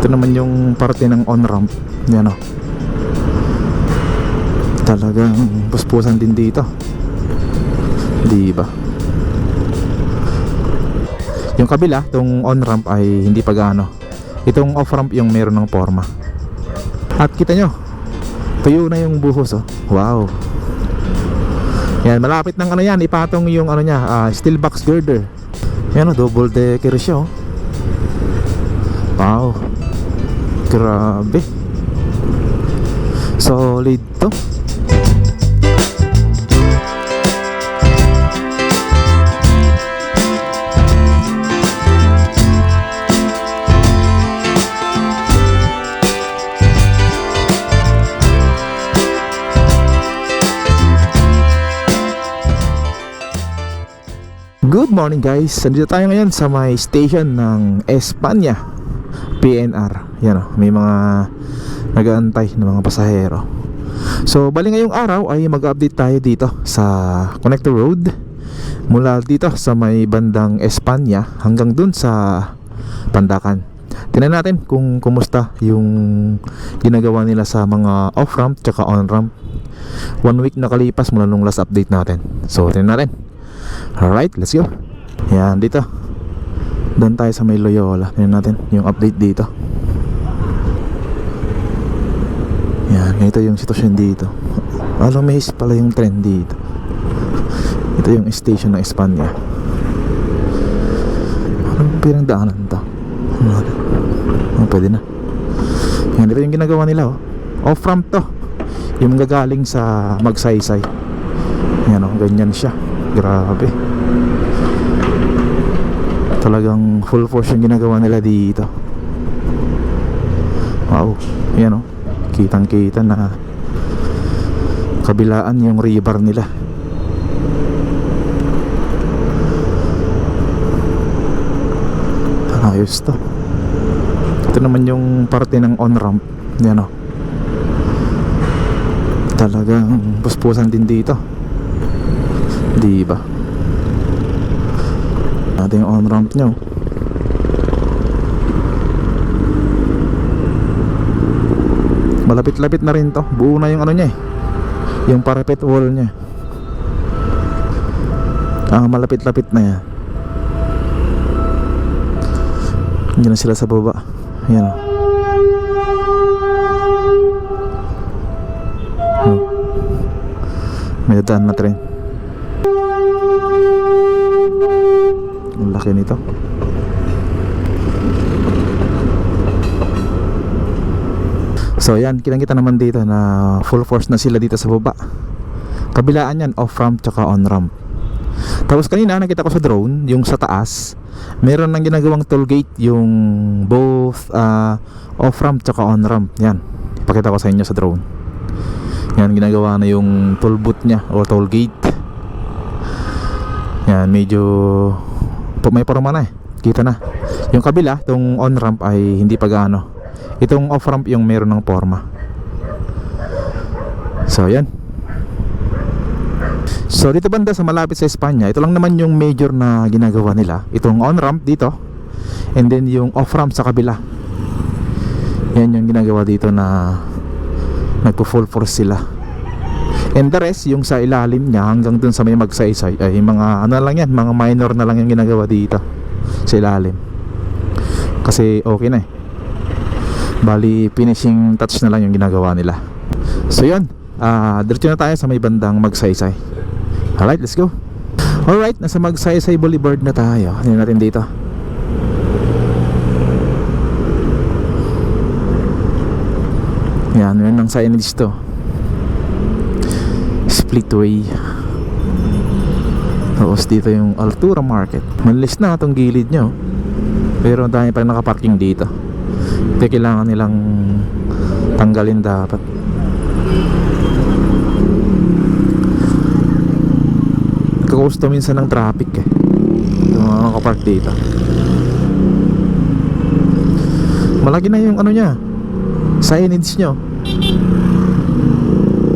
Ito naman yung parte ng on-ramp. Yan o. Talagang puspusan din dito. Diba? Yung kabila, itong on-ramp ay hindi pa gaano. Itong off-ramp yung meron ng forma. At kita nyo, tuyo na yung buhos oh. Wow. Yan, malapit ng ano yan, ipatong yung ano niya, steel box girder. Yan oh, double decker siya oh. Wow. Grabe. Solid to. Good morning guys, nandito tayo ngayon sa may station ng Espanya PNR. Yan o, may mga nag-aantay ng mga pasahero. So bali ngayong araw ay mag-update tayo dito sa Connector Road. Mula dito sa may bandang Espanya hanggang dun sa Pandacan. Tingnan natin kung kumusta yung ginagawa nila sa mga off-ramp tsaka on-ramp. 1 week nakalipas mula nung last update natin. So tingnan natin. Alright, let's go. Yan, dito doon tayo sa may Loyola. Tingnan natin yung update dito. Yan, ganito yung sitwasyon dito. Alumis pala yung trend dito. Ito yung station ng Espanya. Anong pinagdaanan to? Pwede na. Yan, dito yung ginagawa nila oh. Off-ramp to. Yung gagaling sa Magsaysay. Yan oh, ganyan siya. Grabe. Talagang full force yung ginagawa nila dito. Wow. Yan o. Kitang kita na kabilaan yung rebar nila. Ayos to. Ito naman yung parte ng on-ramp. Yan o. Talagang puspusan din dito. Diba? Natin yung on-ramp nyo. Malapit-lapit na rin to. Buo na yung ano nya eh, yung parapet wall nya. Malapit-lapit na yan. Hindi na sila sa baba. Yan o. May daan na train. Ang laki nito. So yan, kitang-kita naman dito na full force na sila dito sa baba. Kabilaan yan, off-ramp tsaka on-ramp. Tapos kanina nakita ko sa drone, yung sa taas, meron nang ginagawang toll gate, yung both off-ramp tsaka on-ramp. Yan, ipakita ko sa inyo sa drone. Yan, ginagawa na yung toll booth nya o toll gate. Yan, medyo may forma na eh. Kita na. Yung kabila, itong on-ramp ay hindi pa gaano. Itong off-ramp yung meron ng forma. So yan. So dito banda sa malapit sa Espanya, ito lang naman yung major na ginagawa nila. Itong on-ramp dito, and then yung off-ramp sa kabila. Yan yung ginagawa dito na nagpo-full force sila. And the rest, yung sa ilalim niya hanggang dun sa may Magsaysay ay mga ano lang yan, mga minor na lang yung ginagawa dito sa ilalim. Kasi okay na eh. Bali finishing touch na lang yung ginagawa nila. So yun, diretso na tayo sa may bandang Magsaysay. Alright, let's go. Alright, nasa Magsaysay Boulevard na tayo. Ano natin dito? Yan, yun ang signage to. Splitway. Tapos dito yung Altura Market. Malis na itong gilid nyo, pero dahil pa rin nakaparking dito. Ito kailangan nilang tanggalin dapat. Nagkakusto minsan ng traffic eh, yung mga nakapark dito. Malaki na yung ano nya, signage nyo.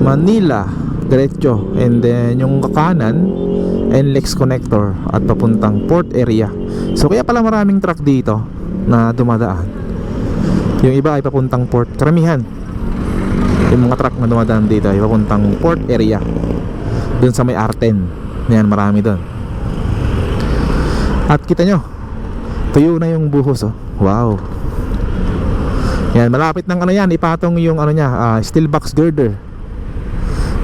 Manila diretso, and then yung kakanan NLEX connector at papuntang port area. So kaya pala maraming truck dito na dumadaan. Yung iba ay papuntang port. Karamihan yung mga truck na dumadaan dito ay papuntang port area, dun sa may R10. Yan, marami dun. At kita nyo, tuyo na yung buhos, oh. Wow. Yan, malapit ng ano yan, ipatong yung ano niya, steel box girder.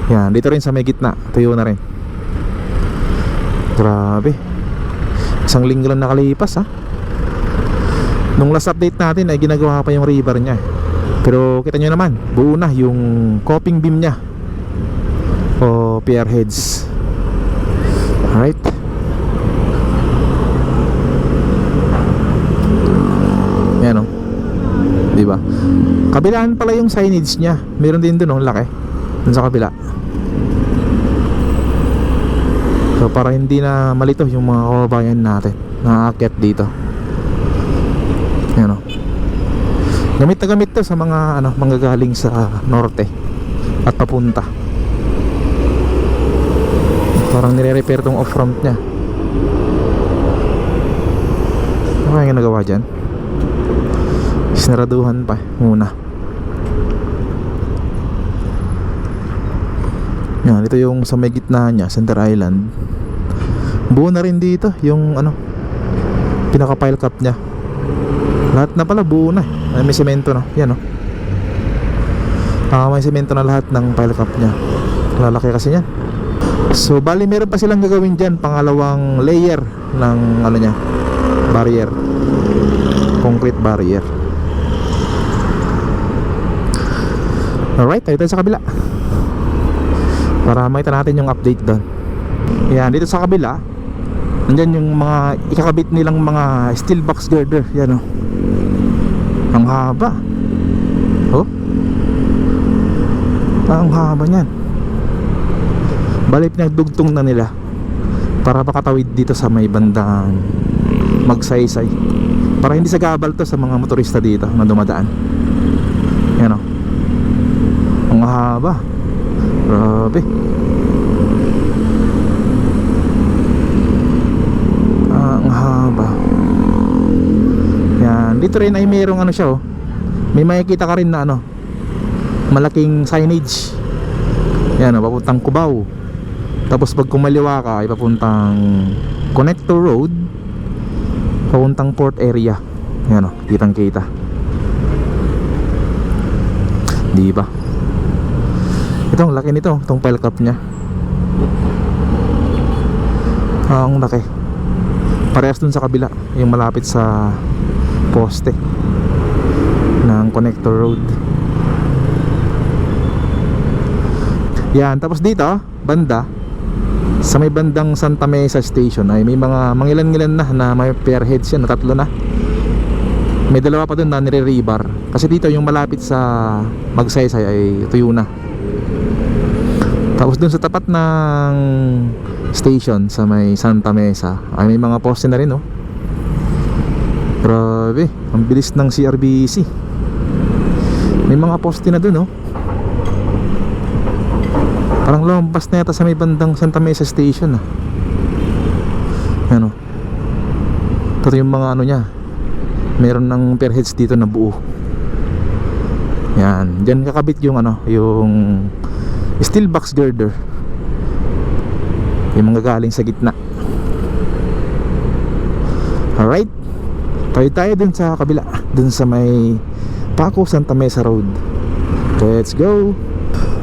Yan, dito rin sa may gitna, tuyo na rin. Grabe. Isang linggo lang nakalipas, ha. Nung last update natin ay ginagawa pa yung rebar niya. Pero kita nyo naman, buo na yung coping beam niya o pier heads. Alright. Yan, oh. Diba? Kabilaan pala yung signage niya. Meron din dun, oh, laki. Dun sa kabila. So para hindi na malito yung mga kababayan natin na aakyat dito. Yan, oh. Gamit na gamit to sa mga manggagaling sa norte at papunta. Parang nire-repair tong off-ramp niya. Ano kaya ginagawa dyan? Sinaraduhan pa muna. Yan, ito yung sa may gitna niya, Center Island. Buo na rin dito yung pinaka pile cap niya. Lahat na pala buo na. May semento na. Yan, oh. May semento na lahat ng pile cap niya. Lalaki kasi yan. So bali meron pa silang gagawin dyan, pangalawang layer ng niya, barrier, concrete barrier. Alright, tayo sa kabila para makita natin yung update doon. Yan, dito sa kabila nandyan yung mga ikakabit nilang mga steel box girder. Yan, oh. Ang haba. Oh, ang haba nyan. Bali pinagdugtong na nila para makatawid dito sa may bandang Magsaysay, para hindi sagabal to sa mga motorista dito na dumadaan. Yan, oh. Ang haba. Grabe. Ang haba. Yan, dito rin ay mayroong siya, oh. May makikita ka rin na malaking signage. Yan, oh, papuntang Cubao. Tapos pag kumaliwa ka ay papuntang Connector Road, papuntang port area. Yan, oh, kitang kita. Di ba? Itong laki nito, itong pile cap nya. Ang laki. Parehas dun sa kabila, yung malapit sa poste ng Connector Road. Yan, tapos dito banda sa may bandang Santa Mesa Station ay may mga mangilan-ngilan na may pier heads yan, na tatlo na. May dalawa pa dun na nire-rebar. Kasi dito yung malapit sa Magsaysay ay tuyo na. Tapos dun sa tapat ng station sa may Santa Mesa ay may mga poste na rin, oh. Grabe, ang bilis ng CRBC. May mga poste na dun, oh. Parang lumabas na yata sa may bandang Santa Mesa Station, ah. Ano? Ito yung mga niya. Meron ng pier heads dito na buo. Yan, diyan kakabit yung yung steel box girder. Yung mga galing sa gitna. Alright, tayo dun sa kabila, dun sa may Paco Santa Mesa Road. Let's go.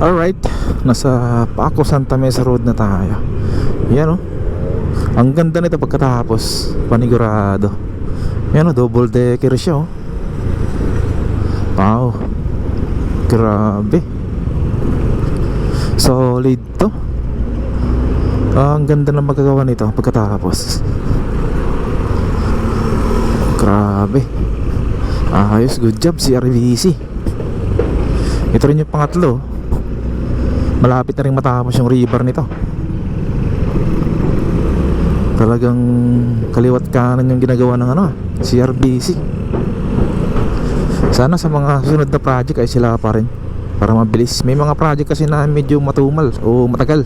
Alright, nasa Paco Santa Mesa Road na tayo. Yan, oh. Ang ganda nito pagkatapos, panigurado. Yan, oh, double decker siya, oh. Wow, grabe. Solid to. Ang ganda ng magagawa nito pagkatapos. Grabe. Ayos, good job si RVC. Ito rin yung pangatlo. Malapit na rin matapos yung rebar nito. Talagang kaliwat kanan yung ginagawa ng si RVC. Sana sa mga susunod na project ay sila pa rin, para mabilis. May mga project kasi na medyo matumal o matagal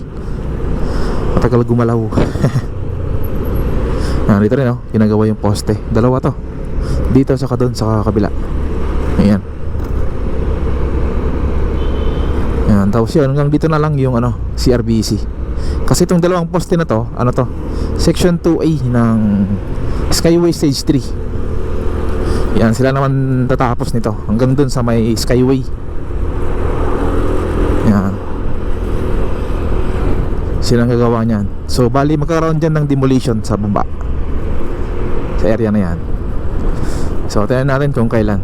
gumalaw. Dito rin, ginagawa yung poste. Dalawa to, dito saka doon sa kabila. Ayan. Ayan, tapos yun, hanggang dito na lang yung ano, CRBC. Kasi itong dalawang poste na to, ano to, Section 2A ng Skyway Stage 3. Yan, sila naman tatapos nito hanggang dun sa may Skyway. Yan, silang gagawa niyan. So bali magkakaroon dyan ng demolition sa baba, sa area na yan. So tingnan natin kung kailan.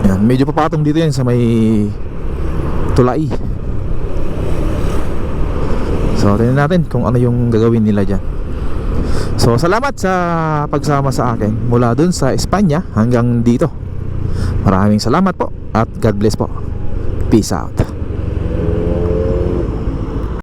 Yan, medyo papatong dito yan sa may Tulay. So tingnan natin kung ano yung gagawin nila dyan. So salamat sa pagsama sa akin mula dun sa Espanya hanggang dito. Maraming salamat po at God bless po. Peace out.